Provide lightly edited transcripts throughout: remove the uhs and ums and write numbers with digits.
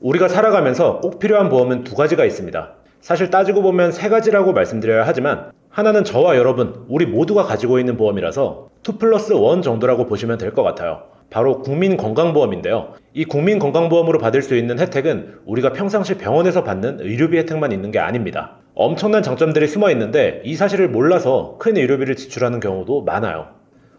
우리가 살아가면서 꼭 필요한 보험은 두 가지가 있습니다. 사실 따지고 보면 세 가지라고 말씀드려야 하지만 하나는 저와 여러분, 우리 모두가 가지고 있는 보험이라서 2 플러스 1 정도라고 보시면 될 것 같아요. 바로 국민건강보험인데요. 이 국민건강보험으로 받을 수 있는 혜택은 우리가 평상시 병원에서 받는 의료비 혜택만 있는 게 아닙니다. 엄청난 장점들이 숨어 있는데 이 사실을 몰라서 큰 의료비를 지출하는 경우도 많아요.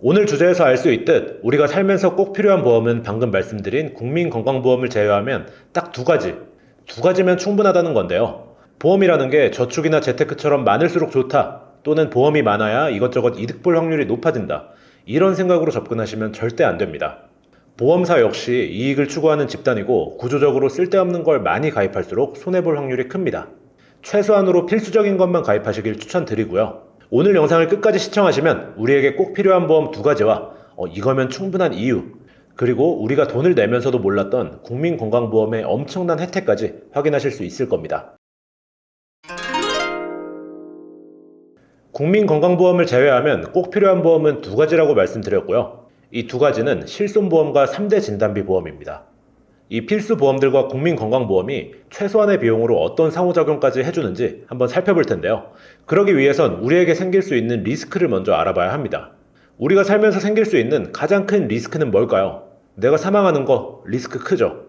오늘 주제에서 알 수 있듯 우리가 살면서 꼭 필요한 보험은 방금 말씀드린 국민건강보험을 제외하면 딱 두 가지. 두 가지면 충분하다는 건데요. 보험이라는 게 저축이나 재테크처럼 많을수록 좋다. 또는 보험이 많아야 이것저것 이득 볼 확률이 높아진다. 이런 생각으로 접근하시면 절대 안 됩니다. 보험사 역시 이익을 추구하는 집단이고 구조적으로 쓸데없는 걸 많이 가입할수록 손해볼 확률이 큽니다. 최소한으로 필수적인 것만 가입하시길 추천드리고요. 오늘 영상을 끝까지 시청하시면 우리에게 꼭 필요한 보험 두 가지와 이거면 충분한 이유, 그리고 우리가 돈을 내면서도 몰랐던 국민건강보험의 엄청난 혜택까지 확인하실 수 있을 겁니다. 국민건강보험을 제외하면 꼭 필요한 보험은 두 가지라고 말씀드렸고요. 이 두 가지는 실손보험과 3대 진단비 보험입니다. 이 필수 보험들과 국민건강보험이 최소한의 비용으로 어떤 상호작용까지 해주는지 한번 살펴볼 텐데요. 그러기 위해선 우리에게 생길 수 있는 리스크를 먼저 알아봐야 합니다. 우리가 살면서 생길 수 있는 가장 큰 리스크는 뭘까요? 내가 사망하는 거 리스크 크죠?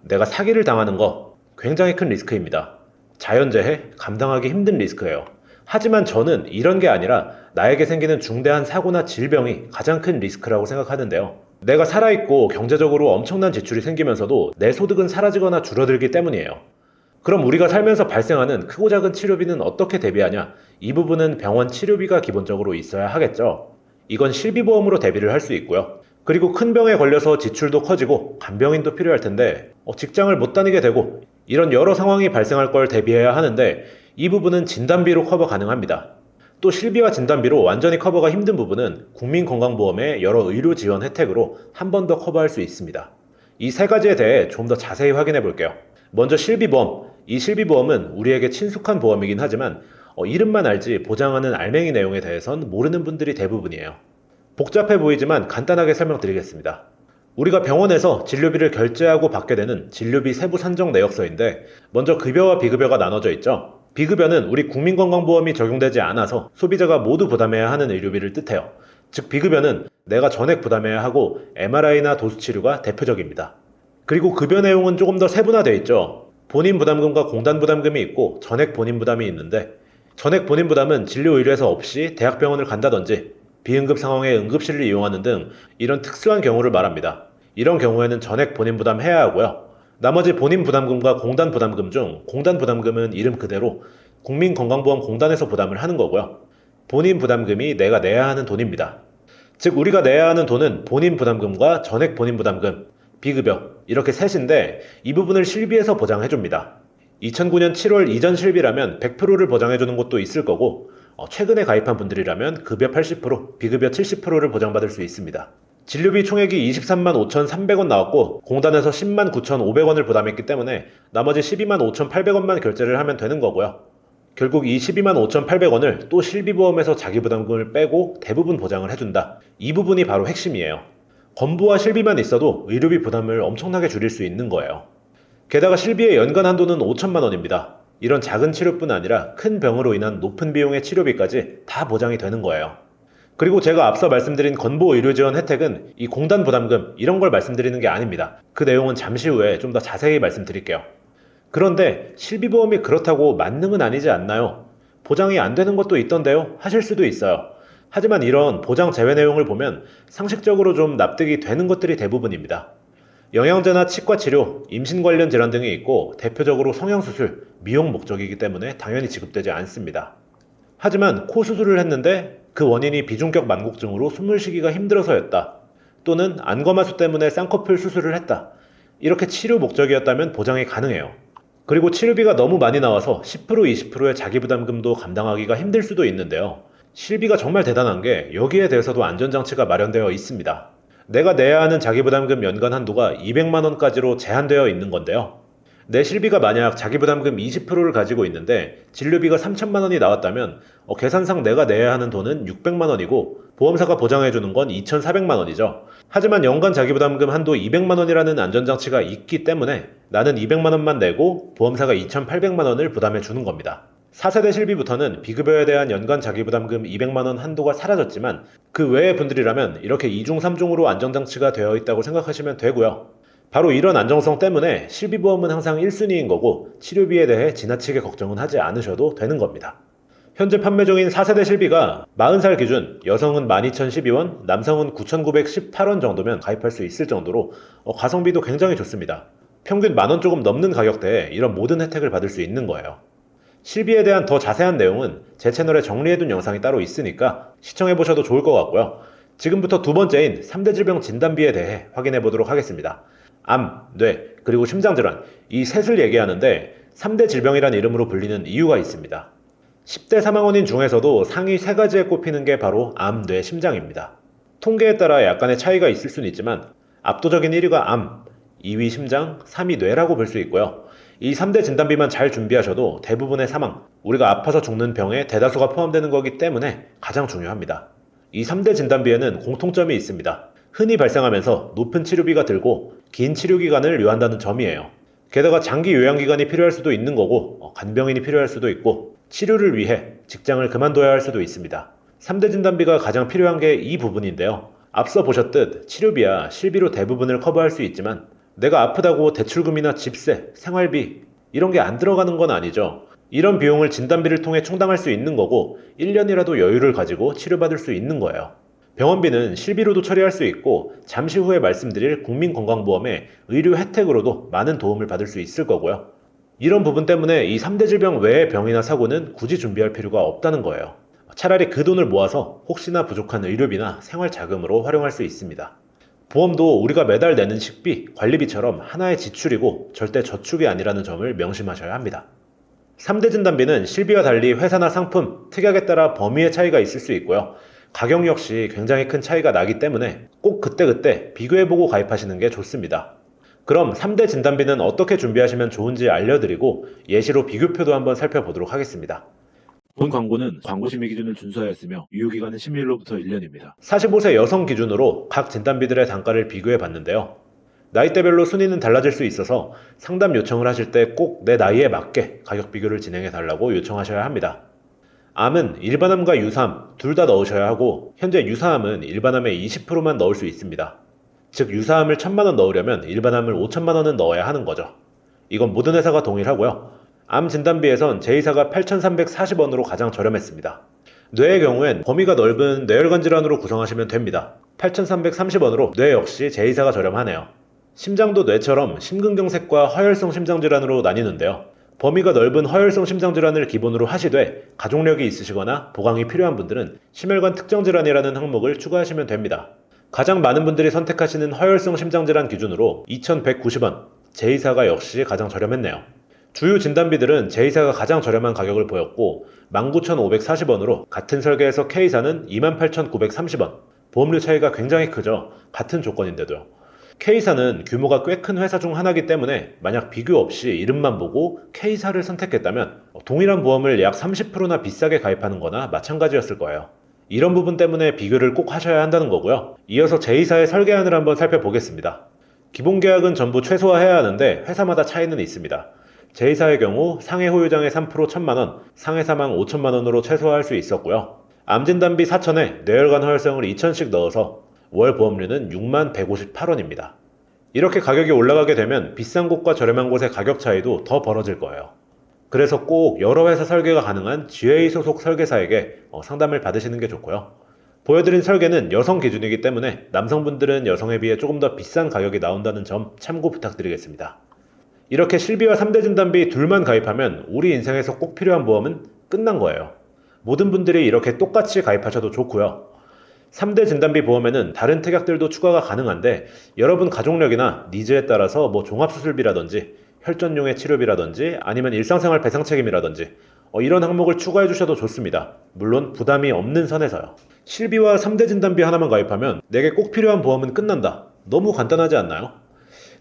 내가 사기를 당하는 거 굉장히 큰 리스크입니다. 자연재해 감당하기 힘든 리스크예요. 하지만 저는 이런 게 아니라 나에게 생기는 중대한 사고나 질병이 가장 큰 리스크라고 생각하는데요. 내가 살아있고 경제적으로 엄청난 지출이 생기면서도 내 소득은 사라지거나 줄어들기 때문이에요. 그럼 우리가 살면서 발생하는 크고 작은 치료비는 어떻게 대비하냐? 이 부분은 병원 치료비가 기본적으로 있어야 하겠죠. 이건 실비보험으로 대비를 할 수 있고요. 그리고 큰 병에 걸려서 지출도 커지고 간병인도 필요할 텐데 직장을 못 다니게 되고 이런 여러 상황이 발생할 걸 대비해야 하는데 이 부분은 진단비로 커버 가능합니다. 또 실비와 진단비로 완전히 커버가 힘든 부분은 국민건강보험의 여러 의료 지원 혜택으로 한 번 더 커버할 수 있습니다. 이 세 가지에 대해 좀 더 자세히 확인해 볼게요. 먼저 실비보험. 이 실비보험은 우리에게 친숙한 보험이긴 하지만 이름만 알지 보장하는 알맹이 내용에 대해선 모르는 분들이 대부분이에요. 복잡해 보이지만 간단하게 설명드리겠습니다. 우리가 병원에서 진료비를 결제하고 받게 되는 진료비 세부 산정 내역서인데 먼저 급여와 비급여가 나눠져 있죠. 비급여는 우리 국민건강보험이 적용되지 않아서 소비자가 모두 부담해야 하는 의료비를 뜻해요. 즉 비급여는 내가 전액 부담해야 하고 MRI나 도수치료가 대표적입니다. 그리고 급여 내용은 조금 더 세분화되어 있죠. 본인 부담금과 공단 부담금이 있고 전액 본인 부담이 있는데 전액 본인 부담은 진료의료에서 없이 대학병원을 간다든지 비응급 상황에 응급실을 이용하는 등 이런 특수한 경우를 말합니다. 이런 경우에는 전액 본인 부담해야 하고요. 나머지 본인 부담금과 공단 부담금 중 공단 부담금은 이름 그대로 국민건강보험공단에서 부담을 하는 거고요. 본인 부담금이 내가 내야 하는 돈입니다. 즉 우리가 내야 하는 돈은 본인 부담금과 전액 본인 부담금, 비급여 이렇게 셋인데 이 부분을 실비에서 보장해줍니다. 2009년 7월 이전 실비라면 100%를 보장해주는 곳도 있을 거고 최근에 가입한 분들이라면 급여 80%, 비급여 70%를 보장받을 수 있습니다. 진료비 총액이 23만 5,300원 나왔고 공단에서 10만 9,500원을 부담했기 때문에 나머지 12만 5,800원만 결제를 하면 되는 거고요. 결국 이 12만 5,800원을 또 실비보험에서 자기부담금을 빼고 대부분 보장을 해준다. 이 부분이 바로 핵심이에요. 건보와 실비만 있어도 의료비 부담을 엄청나게 줄일 수 있는 거예요. 게다가 실비의 연간 한도는 5천만 원입니다. 이런 작은 치료뿐 아니라 큰 병으로 인한 높은 비용의 치료비까지 다 보장이 되는 거예요. 그리고 제가 앞서 말씀드린 건보 의료지원 혜택은 이 공단 부담금 이런 걸 말씀드리는 게 아닙니다. 그 내용은 잠시 후에 좀 더 자세히 말씀드릴게요. 그런데 실비보험이 그렇다고 만능은 아니지 않나요? 보장이 안 되는 것도 있던데요? 하실 수도 있어요. 하지만 이런 보장 제외 내용을 보면 상식적으로 좀 납득이 되는 것들이 대부분입니다. 영양제나 치과 치료, 임신 관련 질환 등이 있고 대표적으로 성형수술, 미용 목적이기 때문에 당연히 지급되지 않습니다. 하지만 코 수술을 했는데 그 원인이 비중격 만곡증으로 숨을 쉬기가 힘들어서였다. 또는 안검하수 때문에 쌍꺼풀 수술을 했다. 이렇게 치료 목적이었다면 보장이 가능해요. 그리고 치료비가 너무 많이 나와서 10% 20%의 자기부담금도 감당하기가 힘들 수도 있는데요. 실비가 정말 대단한 게 여기에 대해서도 안전장치가 마련되어 있습니다. 내가 내야 하는 자기부담금 연간 한도가 200만 원까지로 제한되어 있는 건데요. 내 실비가 만약 자기부담금 20%를 가지고 있는데 진료비가 3천만 원이 나왔다면 계산상 내가 내야 하는 돈은 600만 원이고 보험사가 보장해주는 건 2,400만 원이죠. 하지만 연간 자기부담금 한도 200만 원이라는 안전장치가 있기 때문에 나는 200만 원만 내고 보험사가 2,800만 원을 부담해 주는 겁니다. 4세대 실비부터는 비급여에 대한 연간 자기부담금 200만 원 한도가 사라졌지만 그 외의 분들이라면 이렇게 2중 3중으로 안전장치가 되어 있다고 생각하시면 되고요. 바로 이런 안정성 때문에 실비보험은 항상 1순위인 거고 치료비에 대해 지나치게 걱정은 하지 않으셔도 되는 겁니다. 현재 판매 중인 4세대 실비가 40살 기준 여성은 12,012원, 남성은 9,918원 정도면 가입할 수 있을 정도로 가성비도 굉장히 좋습니다. 평균 만원 조금 넘는 가격대에 이런 모든 혜택을 받을 수 있는 거예요. 실비에 대한 더 자세한 내용은 제 채널에 정리해둔 영상이 따로 있으니까 시청해보셔도 좋을 것 같고요. 지금부터 두 번째인 3대 질병 진단비에 대해 확인해보도록 하겠습니다. 암, 뇌, 그리고 심장질환 이 셋을 얘기하는데 3대 질병이란 이름으로 불리는 이유가 있습니다. 10대 사망원인 중에서도 상위 3가지에 꼽히는 게 바로 암, 뇌, 심장입니다. 통계에 따라 약간의 차이가 있을 수는 있지만 압도적인 1위가 암, 2위 심장, 3위 뇌라고 볼 수 있고요. 이 3대 진단비만 잘 준비하셔도 대부분의 사망, 우리가 아파서 죽는 병에 대다수가 포함되는 거기 때문에 가장 중요합니다. 이 3대 진단비에는 공통점이 있습니다. 흔히 발생하면서 높은 치료비가 들고 긴 치료기간을 요한다는 점이에요. 게다가 장기 요양기간이 필요할 수도 있는 거고 간병인이 필요할 수도 있고 치료를 위해 직장을 그만둬야 할 수도 있습니다. 3대 진단비가 가장 필요한 게 이 부분인데요. 앞서 보셨듯 치료비야 실비로 대부분을 커버할 수 있지만 내가 아프다고 대출금이나 집세, 생활비 이런 게 안 들어가는 건 아니죠. 이런 비용을 진단비를 통해 충당할 수 있는 거고 1년이라도 여유를 가지고 치료받을 수 있는 거예요. 병원비는 실비로도 처리할 수 있고 잠시 후에 말씀드릴 국민건강보험의 의료 혜택으로도 많은 도움을 받을 수 있을 거고요. 이런 부분 때문에 이 3대 질병 외의 병이나 사고는 굳이 준비할 필요가 없다는 거예요. 차라리 그 돈을 모아서 혹시나 부족한 의료비나 생활자금으로 활용할 수 있습니다. 보험도 우리가 매달 내는 식비, 관리비처럼 하나의 지출이고 절대 저축이 아니라는 점을 명심하셔야 합니다. 3대 진단비는 실비와 달리 회사나 상품, 특약에 따라 범위의 차이가 있을 수 있고요. 가격 역시 굉장히 큰 차이가 나기 때문에 꼭 그때그때 비교해보고 가입하시는 게 좋습니다. 그럼 3대 진단비는 어떻게 준비하시면 좋은지 알려드리고 예시로 비교표도 한번 살펴보도록 하겠습니다. 본 광고는 광고 심의 기준을 준수하였으며 유효기간은 10일로부터 1년입니다. 45세 여성 기준으로 각 진단비들의 단가를 비교해 봤는데요. 나이대별로 순위는 달라질 수 있어서 상담 요청을 하실 때 꼭 내 나이에 맞게 가격 비교를 진행해 달라고 요청하셔야 합니다. 암은 일반암과 유사암 둘 다 넣으셔야 하고 현재 유사암은 일반암의 20%만 넣을 수 있습니다. 즉 유사암을 1,000만원 넣으려면 일반암을 5천만원은 넣어야 하는 거죠. 이건 모든 회사가 동일하고요. 암 진단비에선 제2사가 8,340원으로 가장 저렴했습니다. 뇌의 경우엔 범위가 넓은 뇌혈관 질환으로 구성하시면 됩니다. 8,330원으로 뇌 역시 제2사가 저렴하네요. 심장도 뇌처럼 심근경색과 허혈성 심장질환으로 나뉘는데요. 범위가 넓은 허혈성 심장질환을 기본으로 하시되 가족력이 있으시거나 보강이 필요한 분들은 심혈관 특정질환이라는 항목을 추가하시면 됩니다. 가장 많은 분들이 선택하시는 허혈성 심장질환 기준으로 2,190원, 제2사가 역시 가장 저렴했네요. 주요 진단비들은 제2사가 가장 저렴한 가격을 보였고 19,540원으로 같은 설계에서 K사는 28,930원, 보험료 차이가 굉장히 크죠. 같은 조건인데도요. K사는 규모가 꽤 큰 회사 중 하나이기 때문에 만약 비교 없이 이름만 보고 K사를 선택했다면 동일한 보험을 약 30%나 비싸게 가입하는 거나 마찬가지였을 거예요. 이런 부분 때문에 비교를 꼭 하셔야 한다는 거고요. 이어서 제2사의 설계안을 한번 살펴보겠습니다. 기본 계약은 전부 최소화해야 하는데 회사마다 차이는 있습니다. 제2사의 경우 상해 호유장애 3% 1,000만원, 상해 사망 5천만원으로 최소화할 수 있었고요. 암진단비 4,000에 뇌혈관 허혈성을 2,000씩 넣어서 월 보험료는 6158원입니다. 이렇게 가격이 올라가게 되면 비싼 곳과 저렴한 곳의 가격 차이도 더 벌어질 거예요. 그래서 꼭 여러 회사 설계가 가능한 GA 소속 설계사에게 상담을 받으시는 게 좋고요. 보여드린 설계는 여성 기준이기 때문에 남성분들은 여성에 비해 조금 더 비싼 가격이 나온다는 점 참고 부탁드리겠습니다. 이렇게 실비와 3대 진단비 둘만 가입하면 우리 인생에서 꼭 필요한 보험은 끝난 거예요. 모든 분들이 이렇게 똑같이 가입하셔도 좋고요. 3대 진단비 보험에는 다른 특약들도 추가가 가능한데 여러분 가족력이나 니즈에 따라서 종합수술비라든지 혈전용의 치료비라든지 아니면 일상생활 배상 책임이라든지 이런 항목을 추가해 주셔도 좋습니다. 물론 부담이 없는 선에서요. 실비와 3대 진단비 하나만 가입하면 내게 꼭 필요한 보험은 끝난다. 너무 간단하지 않나요?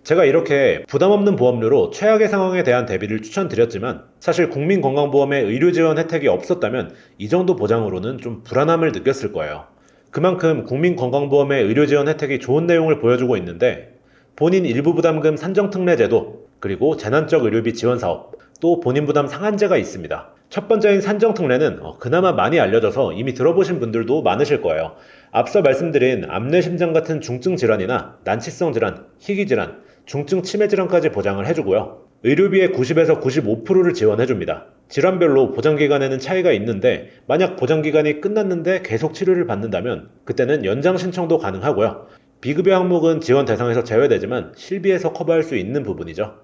제가 이렇게 부담 없는 보험료로 최악의 상황에 대한 대비를 추천드렸지만 사실 국민건강보험에 의료지원 혜택이 없었다면 이 정도 보장으로는 좀 불안함을 느꼈을 거예요. 그만큼 국민건강보험의 의료지원 혜택이 좋은 내용을 보여주고 있는데 본인 일부 부담금 산정특례 제도, 그리고 재난적 의료비 지원 사업, 또 본인 부담 상한제가 있습니다. 첫 번째인 산정특례는 그나마 많이 알려져서 이미 들어보신 분들도 많으실 거예요. 앞서 말씀드린 암뇌심장 같은 중증 질환이나 난치성 질환, 희귀 질환, 중증 치매 질환까지 보장을 해주고요. 의료비의 90에서 95%를 지원해줍니다. 질환별로 보장기간에는 차이가 있는데 만약 보장기간이 끝났는데 계속 치료를 받는다면 그때는 연장 신청도 가능하고요. 비급여 항목은 지원 대상에서 제외되지만 실비에서 커버할 수 있는 부분이죠.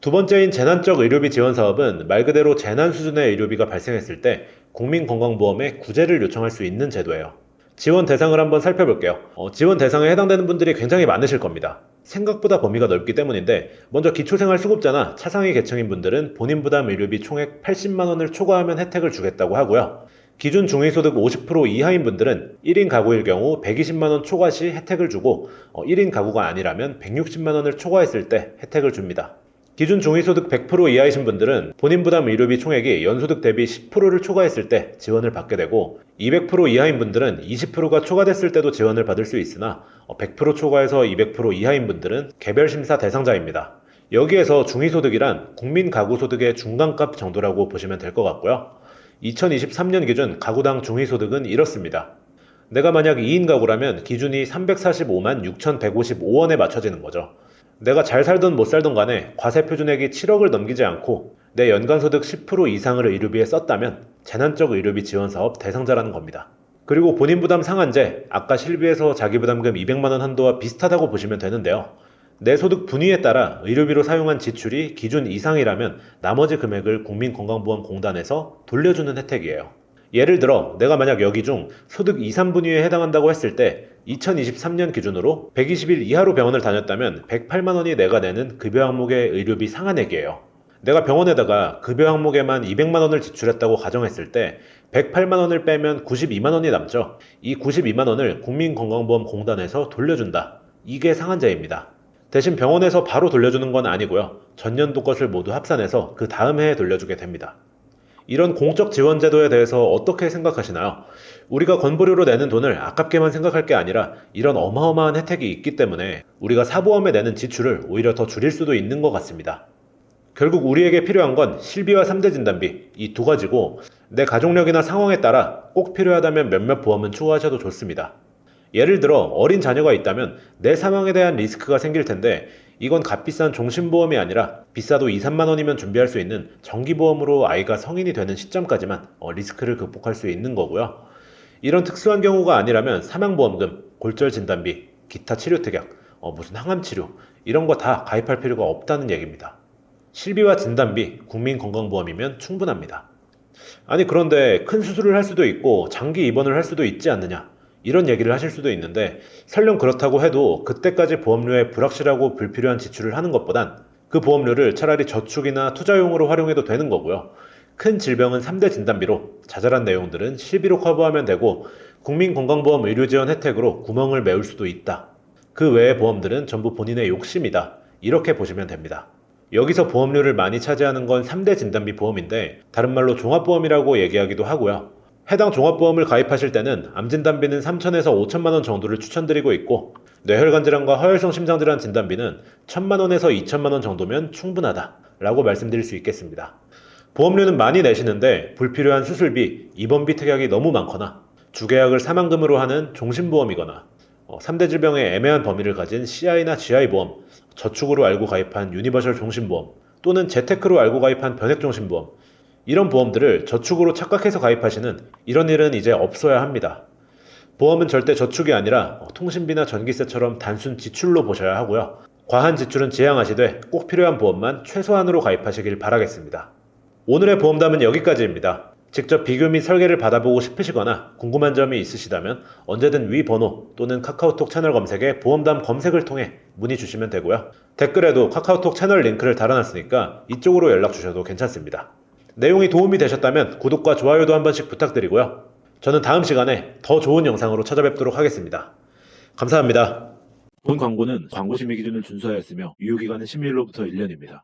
두 번째인 재난적 의료비 지원 사업은 말 그대로 재난 수준의 의료비가 발생했을 때 국민건강보험에 구제를 요청할 수 있는 제도예요. 지원 대상을 한번 살펴볼게요. 지원 대상에 해당되는 분들이 굉장히 많으실 겁니다. 생각보다 범위가 넓기 때문인데 먼저 기초생활수급자나 차상위 계층인 분들은 본인 부담 의료비 총액 80만 원을 초과하면 혜택을 주겠다고 하고요. 기준 중위소득 50% 이하인 분들은 1인 가구일 경우 120만 원 초과 시 혜택을 주고 1인 가구가 아니라면 160만 원을 초과했을 때 혜택을 줍니다. 기준 중위소득 100% 이하이신 분들은 본인 부담 의료비 총액이 연소득 대비 10%를 초과했을 때 지원을 받게 되고 200% 이하인 분들은 20%가 초과됐을 때도 지원을 받을 수 있으나 100% 초과해서 200% 이하인 분들은 개별 심사 대상자입니다. 여기에서 중위소득이란 국민 가구 소득의 중간값 정도라고 보시면 될 것 같고요. 2023년 기준 가구당 중위소득은 이렇습니다. 내가 만약 2인 가구라면 기준이 345만 6,155원에 맞춰지는 거죠. 내가 잘 살든 못 살든 간에 과세 표준액이 7억을 넘기지 않고 내 연간 소득 10% 이상을 의료비에 썼다면 재난적 의료비 지원 사업 대상자라는 겁니다. 그리고 본인 부담 상한제, 아까 실비에서 자기 부담금 200만 원 한도와 비슷하다고 보시면 되는데요. 내 소득 분위에 따라 의료비로 사용한 지출이 기준 이상이라면 나머지 금액을 국민건강보험공단에서 돌려주는 혜택이에요. 예를 들어 내가 만약 여기 중 소득 2, 3분위에 해당한다고 했을 때 2023년 기준으로 120일 이하로 병원을 다녔다면 108만 원이 내가 내는 급여 항목의 의료비 상한액이에요. 내가 병원에다가 급여 항목에만 200만 원을 지출했다고 가정했을 때 108만 원을 빼면 92만 원이 남죠. 이 92만 원을 국민건강보험공단에서 돌려준다. 이게 상한제입니다. 대신 병원에서 바로 돌려주는 건 아니고요. 전년도 것을 모두 합산해서 그 다음 해에 돌려주게 됩니다. 이런 공적 지원 제도에 대해서 어떻게 생각하시나요? 우리가 건보료로 내는 돈을 아깝게만 생각할 게 아니라 이런 어마어마한 혜택이 있기 때문에 우리가 사보험에 내는 지출을 오히려 더 줄일 수도 있는 것 같습니다. 결국 우리에게 필요한 건 실비와 3대 진단비 이 두 가지고 내 가족력이나 상황에 따라 꼭 필요하다면 몇몇 보험은 추가하셔도 좋습니다. 예를 들어 어린 자녀가 있다면 내 사망에 대한 리스크가 생길 텐데 이건 값비싼 종신보험이 아니라 비싸도 2, 3만 원이면 준비할 수 있는 정기보험으로 아이가 성인이 되는 시점까지만 리스크를 극복할 수 있는 거고요. 이런 특수한 경우가 아니라면 사망보험금, 골절진단비, 기타 치료특약, 무슨 항암치료 이런 거 다 가입할 필요가 없다는 얘기입니다. 실비와 진단비, 국민건강보험이면 충분합니다. 아니 그런데 큰 수술을 할 수도 있고 장기 입원을 할 수도 있지 않느냐 이런 얘기를 하실 수도 있는데 설령 그렇다고 해도 그때까지 보험료에 불확실하고 불필요한 지출을 하는 것보단 그 보험료를 차라리 저축이나 투자용으로 활용해도 되는 거고요. 큰 질병은 3대 진단비로 자잘한 내용들은 실비로 커버하면 되고 국민건강보험 의료지원 혜택으로 구멍을 메울 수도 있다. 그 외의 보험들은 전부 본인의 욕심이다. 이렇게 보시면 됩니다. 여기서 보험료를 많이 차지하는 건 3대 진단비 보험인데 다른 말로 종합보험이라고 얘기하기도 하고요. 해당 종합보험을 가입하실 때는 암진단비는 3천에서 5천만 원 정도를 추천드리고 있고 뇌혈관 질환과 허혈성 심장질환 진단비는 1천만 원에서 2천만 원 정도면 충분하다 라고 말씀드릴 수 있겠습니다. 보험료는 많이 내시는데 불필요한 수술비, 입원비 특약이 너무 많거나 주계약을 사망금으로 하는 종신보험이거나 3대 질병의 애매한 범위를 가진 CI나 GI보험, 저축으로 알고 가입한 유니버셜 종신보험 또는 재테크로 알고 가입한 변액종신보험 이런 보험들을 저축으로 착각해서 가입하시는 이런 일은 이제 없어야 합니다. 보험은 절대 저축이 아니라 통신비나 전기세처럼 단순 지출로 보셔야 하고요. 과한 지출은 지양하시되 꼭 필요한 보험만 최소한으로 가입하시길 바라겠습니다. 오늘의 보험담은 여기까지입니다. 직접 비교 및 설계를 받아보고 싶으시거나 궁금한 점이 있으시다면 언제든 위 번호 또는 카카오톡 채널 검색에 보험담 검색을 통해 문의 주시면 되고요. 댓글에도 카카오톡 채널 링크를 달아놨으니까 이쪽으로 연락 주셔도 괜찮습니다. 내용이 도움이 되셨다면 구독과 좋아요도 한 번씩 부탁드리고요. 저는 다음 시간에 더 좋은 영상으로 찾아뵙도록 하겠습니다. 감사합니다. 본 광고는 광고 심의 기준을 준수하였으며 유효기간은 심의일로부터 1년입니다.